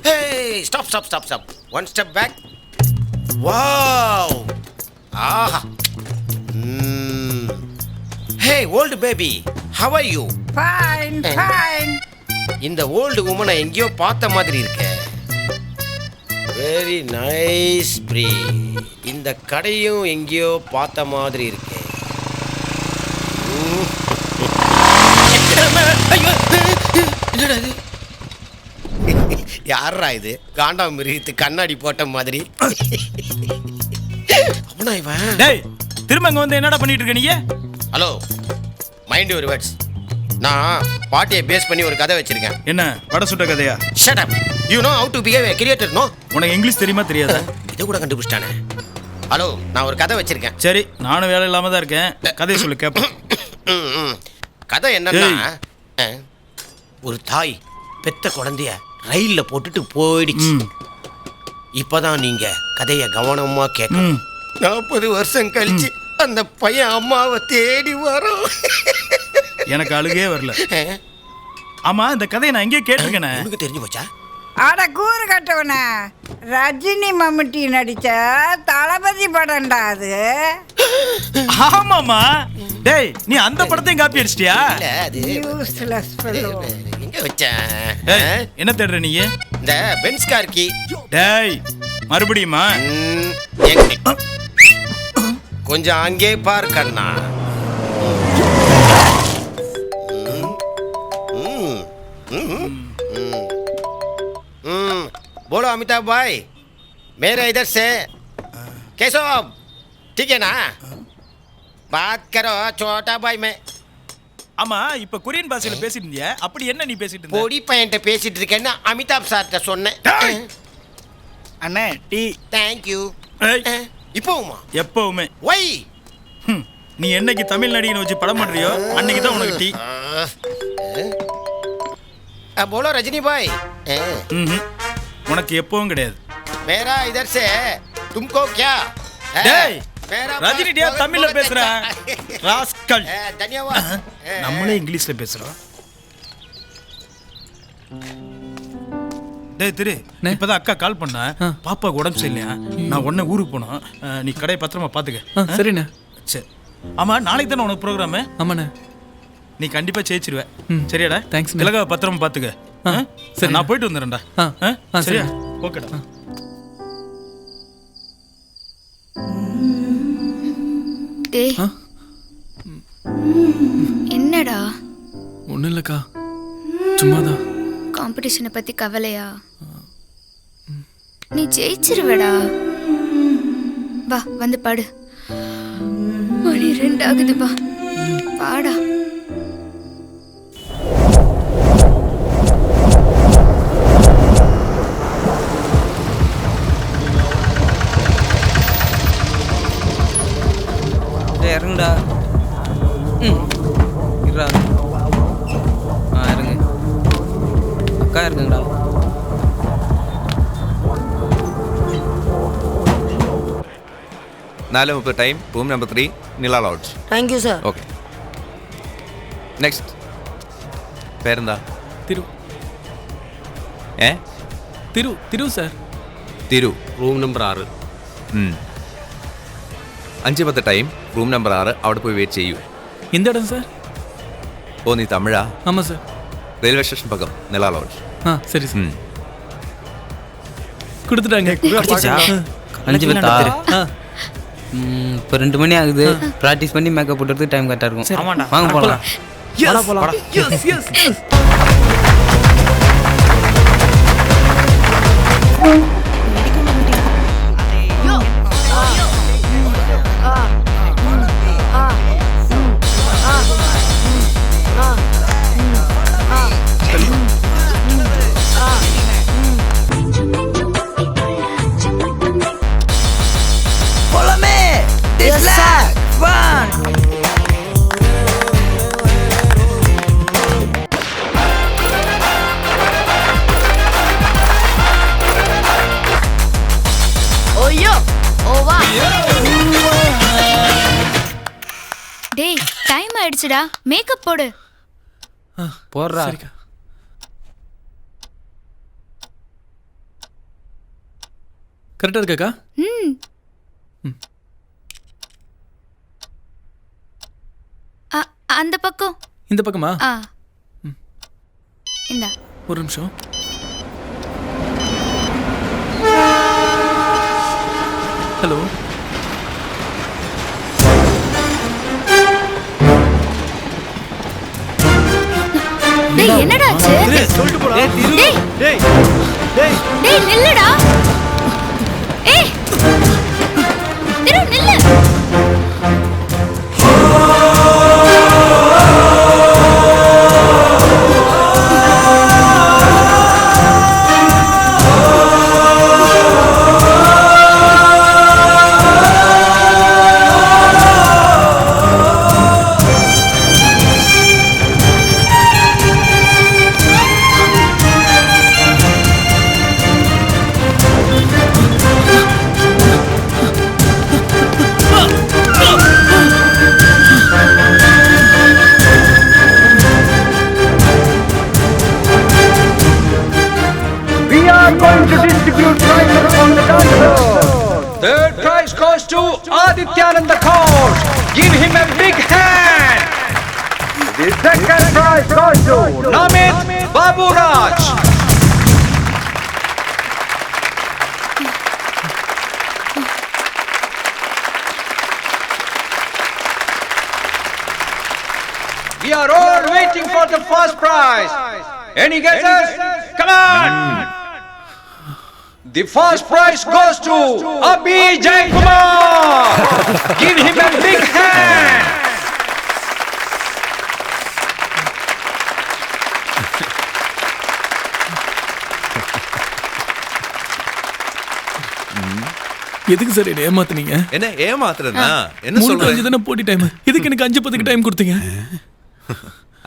Hey, stop. One step back. Wow. Ah. Hey, old baby. How are you? Fine. இந்த old உமனை எங்கேயோ பார்த்த மாதிரி இருக்கே. வெரி நைஸ் ப்ரீ. இந்த கடையும் எங்கேயோ பார்த்த மாதிரி இருக்கே. என்னடா இது? யாரா இது? காண்டா மிருகத்து கண்ணாடி போட்ட மாதிரி. அவனா இவன்? டேய், திரும்ப அங்க வந்து என்னடா பண்ணிட்டு இருக்க நீங்க? Hello, mind your words. நான் பாட்டியை பேஸ் பண்ணி ஒரு கதை வச்சிருக்கேன். என்ன வட சுட்ட கதையா? Shut up. You know how to behave a creator no? உனக்கு இங்கிலீஷ் தெரியுமா தெரியாதா? இதை கூட கண்டுபிடிச்சிட்டானே. ஹலோ, நான் ஒரு கதை வச்சிருக்கேன். சரி, நானும் வேலை இல்லாம தான் இருக்கேன். கதையை சொல்லு கேட்பேன். கதை என்னன்னா, ஒரு தாய் பெத்த குழந்தைய ரயில்ல போட்டுட்டு போயிடுச்சு. இப்பதான் நீங்க கதைய கவனமா கேட்கணும். 40 வருஷம் கழிச்சு அந்த பையன் அம்மாவை தேடி வரும். எனக்கு அழுகே வரல. ஆமா, இந்த கதையை நான் எங்கேயே கேட்டிருக்கேனே. உனக்கு தெரிஞ்சு போச்சா? அட கூறு கட்டவன, ரஜினி மம்முட்டி நடிச்ச தளபதி படம்டா அது. ஆமாமா. டேய், நீ அந்த படத்தையும் காப்பி அடிச்சிட்டியா? இல்ல, அது யூஸ்லெஸ் ஃபெல்லோ. எங்க வச்சேன்? என்ன தேடுற நீ? இந்த பென்ஸ் கார் கீ. டேய், மறுபடியுமா? கொஞ்சம் அங்கே பார் கண்ணா. बोलो अमिताभ भाई, मेरे इधर से कैसो ठीक है ना? बात करो छोटा भाई मैं. ஆமா, இப்ப கொரியன் பாஷையில பேசிட்டு இருந்தியா? அப்படி என்ன நீ பேசிட்டு இருந்த? பொடி பையன்ட்ட பேசிட்டு இருக்கேன்னு அமிதாப் சார்ட்ட சொன்னேன். அண்ணே, டீ. Thank you. இப்போவுமா? எப்பவுமே. வை? நீ என்னைக்கு தமிழ் நடிகனை வச்சு படம் பண்றியோ அன்னைக்கு தான் உனக்கு டீ. बोलो रजनी भाई. உனக்கு எப்பவும் கிடையாது. मेरा इधर से तुमको क्या? டேய், ரஜினி டியா தமிழ்ல பேசுற ராஸ்கல். धन्यवाद. நம்மளே இங்கிலீஷ்ல பேசுறோம். டேய் திரு, இப்பதான் அக்கா கால் பண்ணா. பாப்பாக்கு உடம்பு சரியில்லையா? நான் உடனே ஊருக்கு போனோம். நீ கடையை பத்திரமா பாத்துக்க. சரிண்ணே. சரி. ஆமா, நாளைக்கு தானே உனக்கு ப்ரோக்ராமு? ஆமாண்ணே. நீ கண்டிப்பா ஜெயிச்சிருவ. சரியாடா? தேங்க்ஸ். திலகா பத்திரமா பாத்துக்க. சரி, நான் போயிட்டு வந்துடுறேன்டா. சரியா? ஓகேடா. டேய், என்னடா? ஒன்றும் இல்லைக்கா, சும்மாதான். காம்படிஷனை பத்தி கவலையா? நீ ஜெயிச்சிருவடா. வா, வந்து பாடு. மணி 2 ஆகுது. வா, பாடா. இறங்குடா. இருடா. இறங்கு. அக்கா இருக்குங்கடா. $4:30 ടൈം, റൂം നമ്പർ 3, നില lodge. Thank you sir. Okay. Next. പേരെന്താ? തിരു. തിരു സർ. തിരു. Room number 6. 5:10 time, room number 6. അവിടെ പോയി വെയിറ്റ് ചെയ്യൂ. எந்த இடம் சார்? ഓ, നീ തമിഴാ? ஆமாம் சார். റെയിൽവേ സ്റ്റേഷൻ പക്കം, നില ലോഡ്ജ്. சரி சார். கொடுத்துட்டாங்க. 5:10. இப்போ 2 மணி ஆகுது. ப்ராக்டிஸ் பண்ணி மேக்கப் போட்டுறதுக்கு டைம் கரெக்டாக இருக்கும். வாங்க போகலாம். டேய், டைம் ஆயிடுச்சுடா. மேக்கப் போடு. போடுறா. கரெக்டாக இருக்காக்கா? ம் அந்த பக்கம். இந்த பக்கமா? ஆ இந்தா. ஒரு நிமிஷம். ஹலோ. டேய் என்னடா ஆச்சு? சொல்லிட்டு போடா. டேய் டேய் டேய் டேய் நில்லுடா. ஏய் திரு நில்லு. We are going to distribute prizes on the dance floor. Third prize goes to Adityananda Kaur. Give him a big hand. The second prize goes to Namit Babu Raj. We are all waiting for the first prize. Any guesses? Come on! The first prize goes to Abhi Jaykumar. Give him a big hand. எதுக்கு sir என்ன ஏமாத்துனீங்க? என்ன ஏமாத்துறதுனா என்ன 3 சொல்ற? 5 தானே போட்டி time. இதுக்கு எனக்கு 5:10க்கு time கொடுத்தீங்க.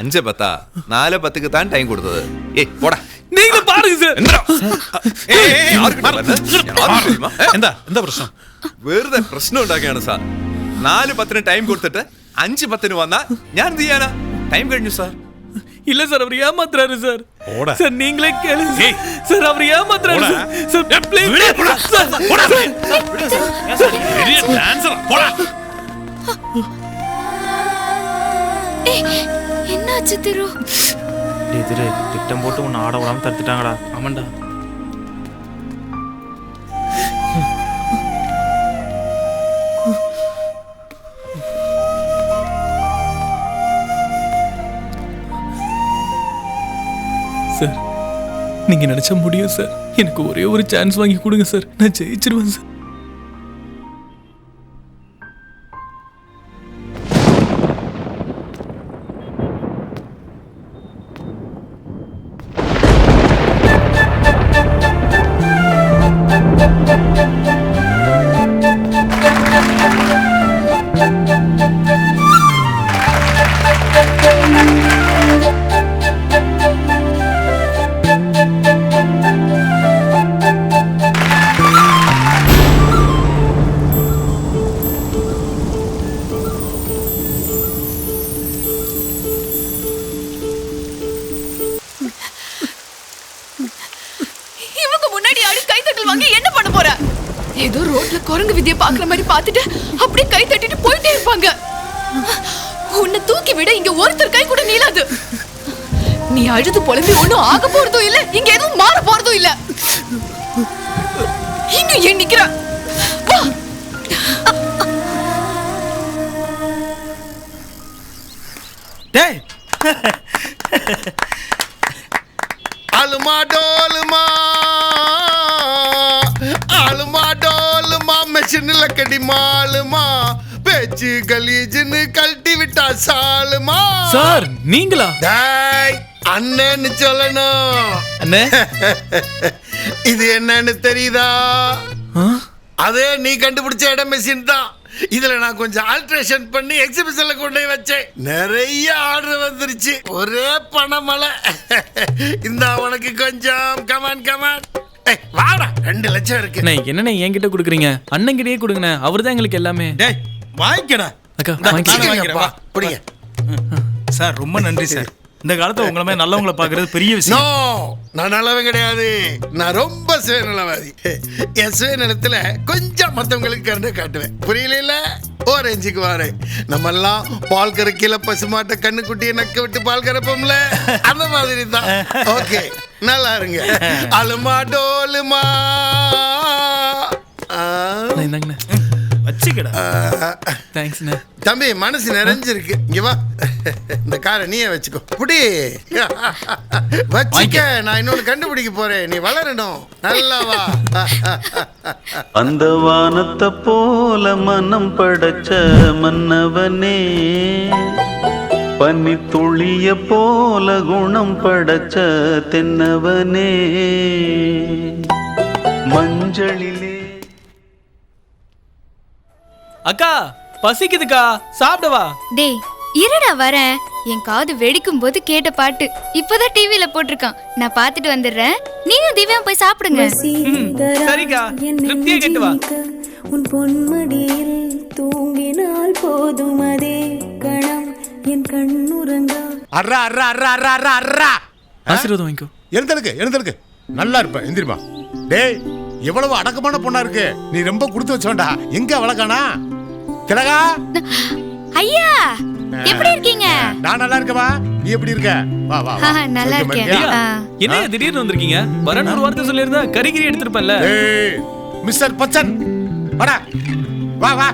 5:10 4:10க்கு தான் டைம் கொடுத்தது. ஏய் போடா. நீங்க பாருங்க சார். எந்திரா. ஏய் யாருக்கு தெரியுமா? എന്താ പ്രശ്നം? വെറുതെ പ്രശ്നം ഉണ്ടാക്കുകയാണ് സാർ. 4:10 ടൈം കൊടുത്തിട്ട് 5:10 വന്നാ ഞാൻ എന്ത് ചെയ്യാനാ? ടൈം കഴിഞ്ഞു സാർ. இல்ல சார் அவர் ஏமாத்துறாரு சார். போடா. சார் நீங்களே கேளுங்க. ஏய். சார் அவர் ஏமாத்துறாரு போடா. சார். Sir please. போடா. பெரிய டான்சர் போடா. ஏய் என்னாச்சு திரு? டேய் திரு திட்டம் போட்டு உன்னை ஆட விடாம தடுத்துட்டாங்கடா. ஆமாண்டா. சார் நீங்க நினைச்சா முடியும் சார். எனக்கு ஒரே ஒரு சான்ஸ் வாங்கி கொடுங்க சார். நான் ஜெயிச்சிருவேன் சார். இவங்க முன்னாடி ஆடி கைத்தட்டல் வாங்கி என்ன பண்ண போற? ஏதோ ரோட்ல குரங்கு விதியை பாக்குற மாதிரி பார்த்துட்டு அப்படியே கை தட்டிட்டு போயிட்டே இருப்பாங்க. உன்னை தூக்கி விட இங்க ஒருத்தர் கை கூட நீளாது. நீ அழுது புலம்பி ஒண்ணும் ஆக போறதும் இல்ல, இங்க எதுவும் மாற போறதும் இல்ல. இங்க ஏன் நிக்கிற? வா. டேய் அலுமா டோலுமா அலுமா டோலுமா மெஷின்ல கடி மாலுமா பேச்சு கலீஜ்னு கழட்டி விட்டா சாலுமா. சார் நீங்களா? டேய் அண்ணன்னு சொல்லணும். அண்ணே இது என்னன்னு தெரியுதா? அதே நீ கண்டுபிடிச்ச இடம் மெஷின் தான். இதுல நான் கொஞ்சம் ஆல்ட்ரேஷன் பண்ணி எக்ஸிபிஷன்ல கொண்டு போய் வச்சேன். நிறைய ஆர்டர் வந்துருச்சு. ஒரே பணமலை. இந்த உனக்கு கொஞ்சம் கமான் கமான். வாடா 2 லட்சம் இருக்கு. என்னண்ணே என்கிட்ட கொடுக்குறீங்க? அண்ணன் கிட்டயே கொடுங்கண்ணே. அவர் தான் எங்களுக்கு எல்லாமே. டேய் வாங்கிக்கடா. அக்கா நான் வாங்கிக்கிறேன். வாங்கிக்கிறேன். வா பிடிங்க. சார் ரொம்ப நன்றி சார். இந்த காலத்துல உங்களை மாதிரி நல்லவங்களை பாக்குறது பெரிய நோ, விஷயம். நான் நல்லவன் கிடையாது. நான் ரொம்ப சுயநலவாதி. என் சுயநலத்துல கொஞ்சம் மத்தவங்களுக்கு கருணை காட்டுவேன். புரியல? ஓரஞ்சுக்கு வாரேன். நம்ம எல்லாம் பால் கறக்கையில பசுமாட்ட கண்ணுக்குட்டியை நக்க விட்டு பால் கறப்போம்ல, அந்த மாதிரி தான். ஓகே, நல்லா இருங்க. அலுமா டோலுமா. இந்தாங்கண்ணே. வச்சுக்கடா. தேங்க்ஸ்ண்ணே. தம்பி, மனசு நிறைஞ்சிருக்கு. இங்க வா, இந்த காரை நீயே வச்சுக்கோ. புடி வச்சுக்க. நான் இன்னொன்னு கண்டுபிடிக்க போறேன். நீ வளரணும். நல்லா வா. அந்த வானத்தை போல மனம் படைச்ச மன்னவனே, பனி துளிய போல குணம் படைச்ச தென்னவனே, மஞ்சளிலே. அக்கா பசிக்குதுக்கா, சாப்பிடவா? டேய் இருடா வரேன். என் காது வெடிக்கும் போது கேட்ட பாட்டு இப்பதான் டிவில போட்டிருக்கான். நான் பார்த்துட்டு வந்துடுறேன். நீயும் திவ்யா போய் சாப்பிடுங்க. சரிக்கா, திருப்தியா கேட்டு வா. உன் பொன்மடியில் தூங்கினால் போதும் அதே கணம் என் கண்ணுறங்கா. அர்ரா அர்ரா அர்ரா அர்ரா அர்ரா அர்ரா. ஆசீர்வாதம் வாங்கிக்கோ. எழுந்திருக்கு நல்லா இருப்ப. எந்திரிமா. டேய், எவ்வளவு அடக்கமான பொண்ணா இருக்கு. நீ ரொம்ப கொடுத்து வச்சோண்டா. எங்க வளக்கானா? திலகா. ஐயா எப்படி இருக்கீங்க? நான் நல்லா இருக்கவா. நீ எப்படி இருக்க? வா வா வா. நல்லா இருக்கேன். என்ன திடீர்னு வந்திருக்கீங்க? வரணும் ஒரு வார்த்தை சொல்லியிருந்தா கறிகிரி எடுத்திருப்பேன்ல. மிஸ்டர் பச்சன், வாடா. வா வா.